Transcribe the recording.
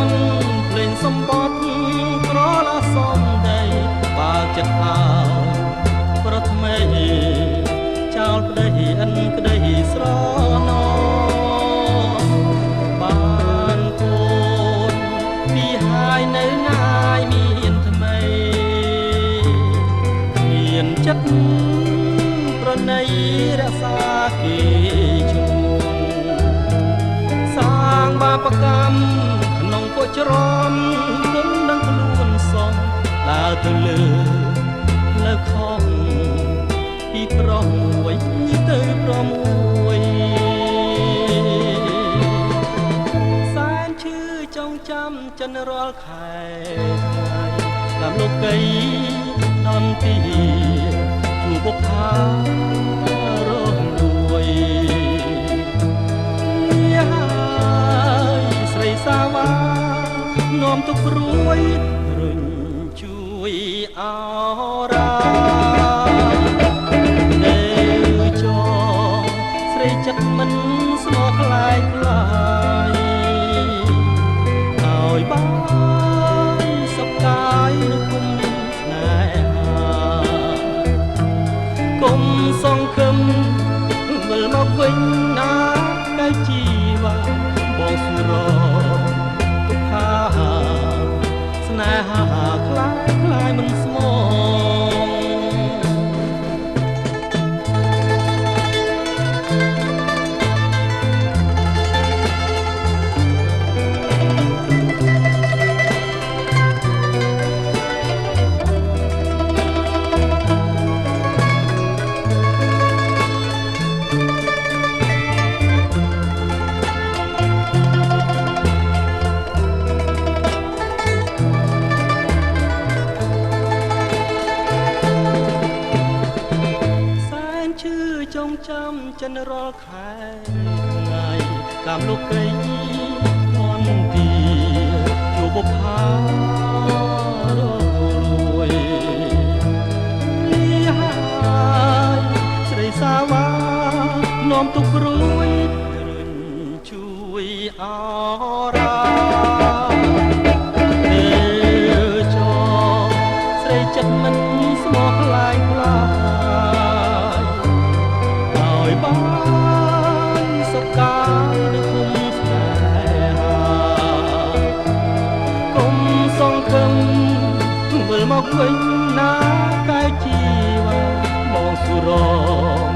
ន់ភ្លេងសំបត់ក្រឡាសំដីបើចិត្តហើយប្រថ្មីចោលប្តីអិនក្តីស្រណោបានកូនពីហើយនៅណាយមានថ្មីមានចិត្តប្រណីរក្សាគេឈ្មោះសាងបាបកម្មក្នុងពួកច្រនគុំនឹងខ្លួនសងដើរទៅលើផ្លូវខំពីប្រុសមួយទៅប្រុសមួយសែនឈឺចងចាំចិនរាល់ខែថ្ងៃតាមលោកីដំទីជួបបុប្ផារងលួយហើយស្រីសាវានាំទុកព្រួយរុញជួយអរ៉ាចិត្តមិនស្មោះខ្លាយខ្លាយឲ្យបានសុខកាយនៅគុំស្នេហាគុំសង្ឃឹមវិលមកវិញណាកែជីវ៉ាបងសុរទុក្ខាស្នេហាខ្លាយខ្លាយមិនស្មោះចងចាំចិនរាល់ខែថ្ងៃតាមលោកីមន់ទីជួបបុប្ផារលួយហើយស្រីសាវានាំទុកព្រួយរិញជួយអរ៉ាចស្រីចិត្តមិនស្មោះខ្លាយខ្លាបានសុខកាយនៅគុំស្នេហាគុំសង្ឃឹមវិលមកវិញណាកែជីវ៉ាបងសុរ